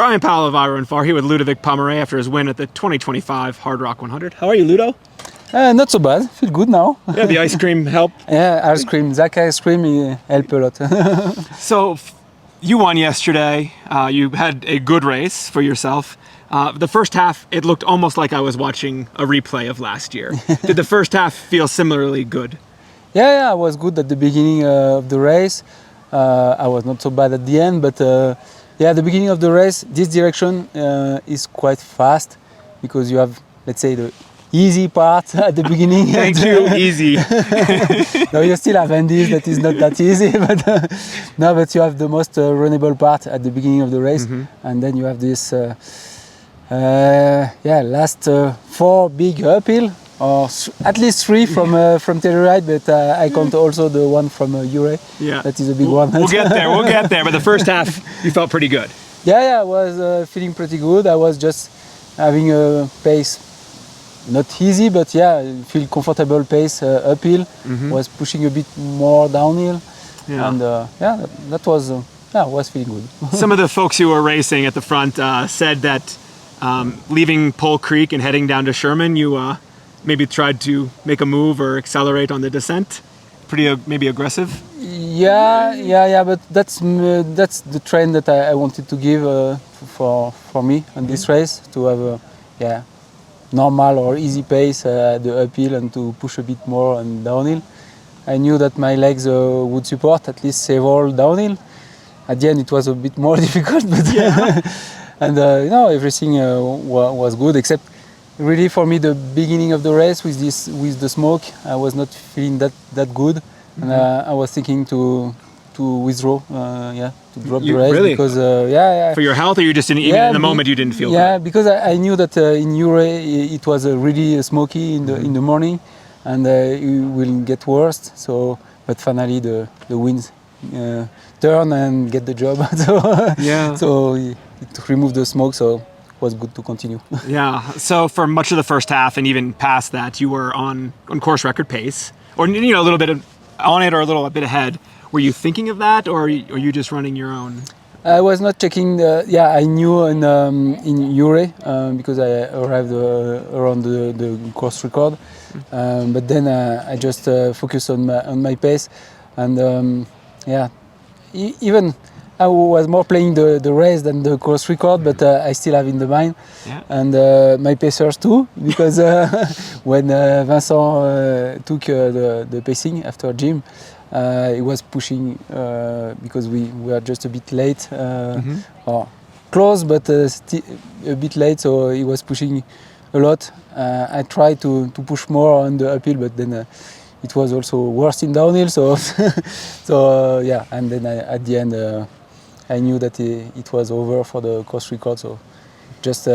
Brian Powell of Iron Far here with Ludovic Pommeret after his win at the 2025 Hardrock 100. How are you, Ludo? Not so bad. Feel good now. Yeah, the ice cream helped. Yeah, ice cream. Zach ice cream helped a lot. So, you won yesterday. You had a good race for yourself. The first half, it looked almost like I was watching a replay of last year. Did the first half feel similarly good? Yeah, I was good at the beginning of the race. I was not so bad at the end, but the beginning of the race, this direction is quite fast because you have, let's say, the easy part at the beginning. Thank you, easy. No, you still have Andes that is not that easy, but you have the most runnable part at the beginning of the race, and then you have this last 4 big uphill, or at least 3 from Telluride, but I count also the one from Ure. Yeah, that is a big one. We'll get there. But the first half, you felt pretty good. Yeah, I was feeling pretty good. I was just having a pace, not easy, but feel comfortable pace uphill. Was pushing a bit more downhill, and that was feeling good. Some of the folks who were racing at the front said that leaving Pole Creek and heading down to Sherman, you maybe tried to make a move or accelerate on the descent. Pretty maybe aggressive. Yeah, but that's the trend that I wanted to give for me on this race, to have a normal or easy pace at the uphill and to push a bit more on downhill. I knew that my legs would support at least several downhill. At the end it was a bit more difficult, but and everything was good, except really for me the beginning of the race with the smoke, I was not feeling that good, and I was thinking to withdraw, to drop the race, really? Because for your health, or you just didn't, even in the moment you didn't feel good? Yeah, because I knew that in Ure it was really smoky in the morning, and it will get worse. So, but finally the winds turn and get the job. So it removed the smoke, so it was good to continue. Yeah. So for much of the first half and even past that, you were on course record pace, or a little bit on it, or a bit ahead. Were you thinking of that, or are you just running your own? I was not checking. I knew in Ure because I arrived around the course record, but then I just focused on my pace, and even I was more playing the race than the course record, but I still have in the mind, and my pacers too, because when Vincent took the pacing after gym. He was pushing because we were just a bit late, or close, but still a bit late. So he was pushing a lot. I tried to push more on the uphill, but then it was also worse in downhill. So, and then at the end, I knew that it was over for the course record. So just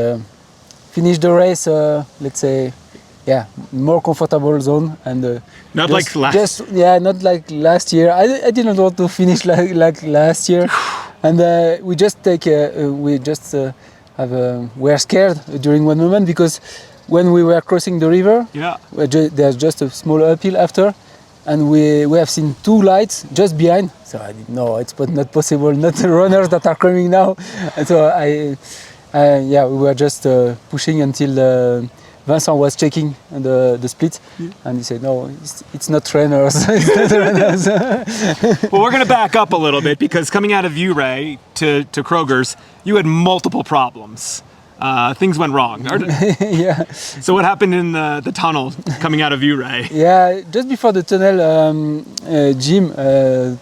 finished the race. Let's say. More comfortable zone, and not like last year. I didn't want to finish like last year, and we just were scared during one moment, because when we were crossing the river, there's just a small uphill after, and we have seen 2 lights just behind. So I didn't know it's not possible, not the runners that are coming now, and so we were just pushing until. Vincent was checking the split, and he said, "No, it's not trainers." It's not runners. Well, we're going to back up a little bit, because coming out of Ure to Kroger's, you had multiple problems. Things went wrong. Yeah. So what happened in the tunnel coming out of Ure? Yeah, just before the tunnel, Jim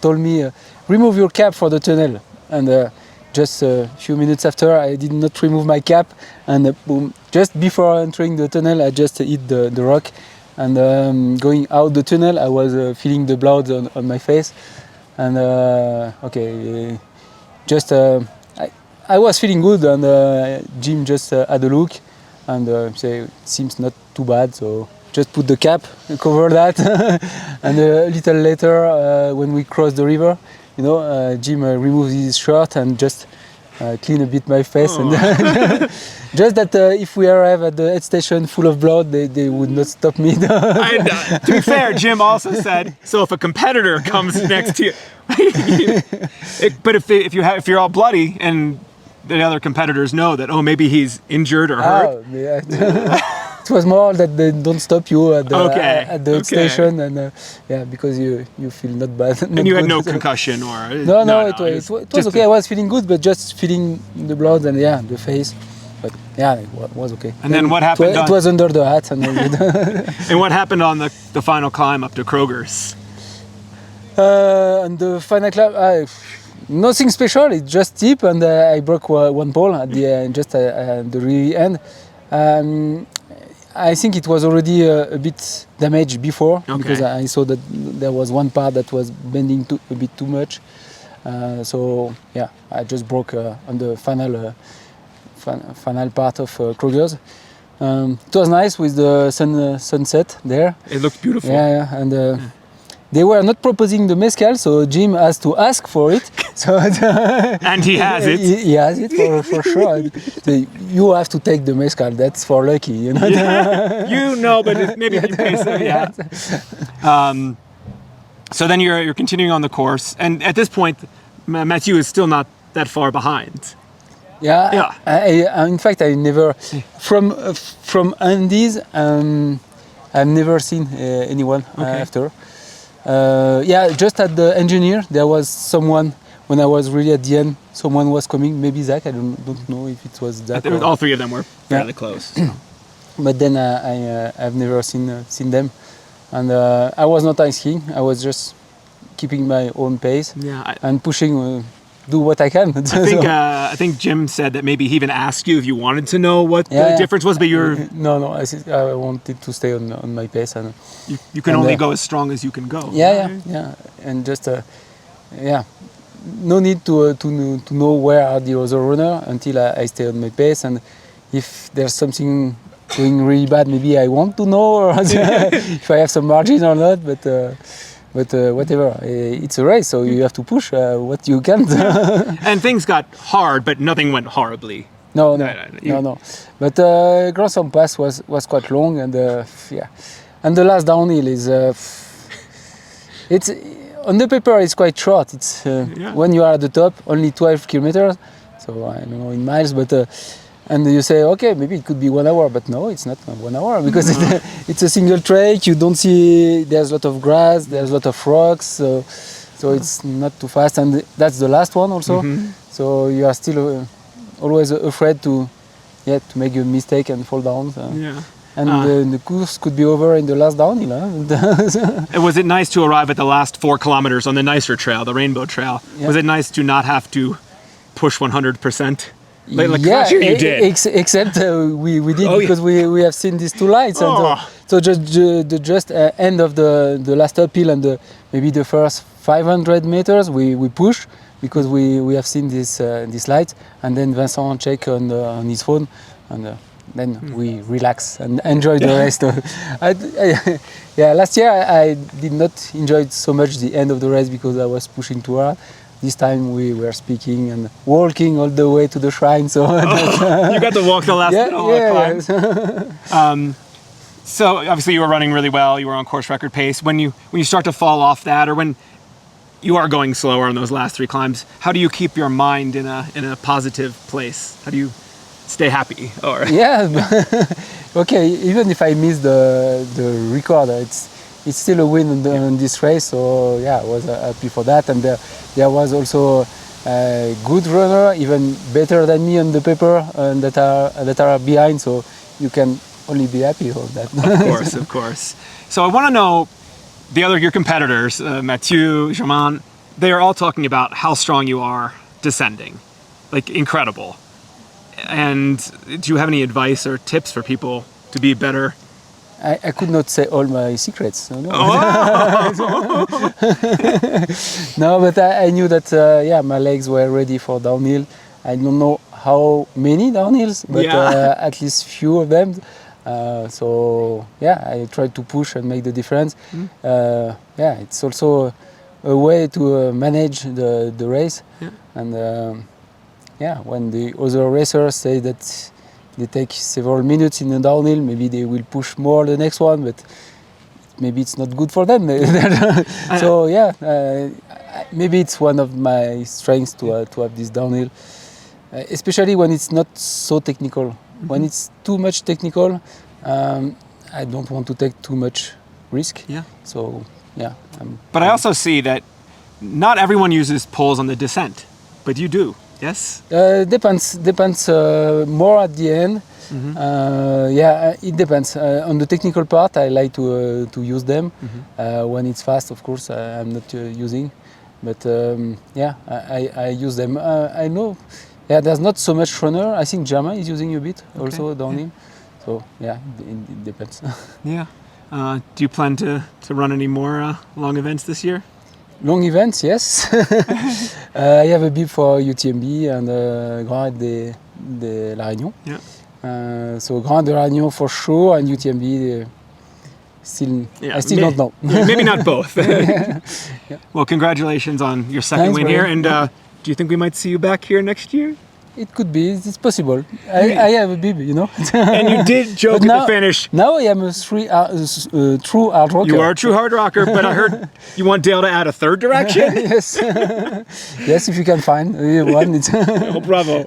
told me, remove your cap for the tunnel, and just a few minutes after, I did not remove my cap, and boom, just before entering the tunnel, I just hit the rock, and going out the tunnel, I was feeling the blood on my face, and I was feeling good, and Jim just had a look, and say it seems not too bad, so just put the cap, cover that, and a little later, when we crossed the river, Jim removed his shirt and just clean a bit my face, and just that if we arrive at the aid station full of blood, they would not stop me. To be fair, Jim also said, so if a competitor comes next to you, but if you're all bloody and the other competitors know that, oh, maybe he's injured or hurt? Oh, yeah. It was more that they don't stop you at the station, and because you feel not bad. Not And you had good. no concussion or? No, it was okay. I was feeling good, but just feeling the blood and the face. But it was okay. And then what happened? It was under the hat and all that. And what happened on the final climb up to Kroger's? And the final climb, nothing special. It's just steep, and I broke one pole at the end, just at the really end. I think it was already a bit damaged before, because I saw that there was one part that was bending a bit too much. I just broke on the final part of Kroger's. It was nice with the sunset there. It looked beautiful. And they were not proposing the mezcal, so Jim has to ask for it. So and he has it. He has it for sure. So you have to take the mezcal. That's for lucky, you know. Yeah. But maybe he pays so. Yeah. So then you're continuing on the course, and at this point, Mathieu is still not that far behind. Yeah. In fact, I never from Andes. I've never seen anyone after. Just at the engineer, there was someone when I was really at the end. Someone was coming, maybe Zach. I don't know if it was Zach. All three of them were fairly close. So. But then I've never seen them, and I was not asking. I was just keeping my own pace and pushing. Do what I can. I think Jim said that maybe he even asked you if you wanted to know what the difference was, but you're... No, I wanted to stay on my pace. And you can only go as strong as you can go. Yeah. And just, no need to know where are the other runner until I stay on my pace. And if there's something going really bad, maybe I want to know or if I have some margin or not, but whatever, it's a race, so you have to push what you can. And things got hard, but nothing went horribly. No. But Grand Sand Pass was quite long, and and the last downhill is it's on the paper it's quite short. It's when you are at the top, only 12 kilometers, so I don't know in miles, but. And you say, okay, maybe it could be 1 hour, but no, it's not 1 hour because it's a single track. You don't see, there's a lot of grass, there's a lot of rocks, so it's not too fast. And that's the last one also. Mm-hmm. So you are still always afraid to make a mistake and fall down. So. Yeah. And the course could be over in the last downhill. And was it nice to arrive at the last 4 kilometers on the nicer trail, the Rainbow Trail? Yeah. Was it nice to not have to push 100%? Last year you did. Except we did because we have seen these 2 lights. And, so just end of the last uphill and maybe the first 500 meters we push because we have seen this light, and then Vincent check on his phone, and then we relax and enjoy the rest. Last year I did not enjoy so much the end of the race because I was pushing too hard. This time we were speaking and walking all the way to the shrine. So you got to walk the last climb. So obviously you were running really well. You were on course record pace. When you start to fall off that, or when you are going slower on those last 3 climbs, how do you keep your mind in a positive place? How do you stay happy? Or okay. Even if I miss the record, it's still a win in this race, so I was happy for that. And there was also a good runner, even better than me on the paper, and that are behind. So you can only be happy for that. Of course. So I want to know your competitors, Mathieu, Germain. They are all talking about how strong you are descending, like incredible. And do you have any advice or tips for people to be better? I could not say all my secrets. No, but I knew that my legs were ready for downhill. I don't know how many downhills, but at least few of them. I tried to push and make the difference. It's also a way to manage the race. And when the other racers say that they take several minutes in a downhill, maybe they will push more the next one, but maybe it's not good for them. Maybe it's one of my strengths to have this downhill. especially when it's not so technical. When it's too much technical, I don't want to take too much risk. Yeah. So yeah. But I also see that not everyone uses poles on the descent, but you do. Yes. Depends more at the end. Yeah, it depends. On the technical part, I like to use them. When it's fast, of course, I'm not using. But yeah, I use them. I know. Yeah, there's not so much runner. I think German is using a bit also downhill. So yeah, it depends. Yeah. Do you plan to run any more long events this year? Long events, yes. I have a bib for UTMB and Grand Raid de La Réunion. Yeah. So Grand de La Réunion for sure and UTMB still. Yeah, I still don't know. Yeah, maybe not both. Well, congratulations on your second Thanks, win here. Brian. And do you think we might see you back here next year? It could be. It's possible. I have a bib, you know. And you did joke But at the finish. Now I am a true hard rocker. You are a true hard rocker, but I heard you want Dale to add a third direction. Yes. Yes, if you can find one. It's Oh, bravo.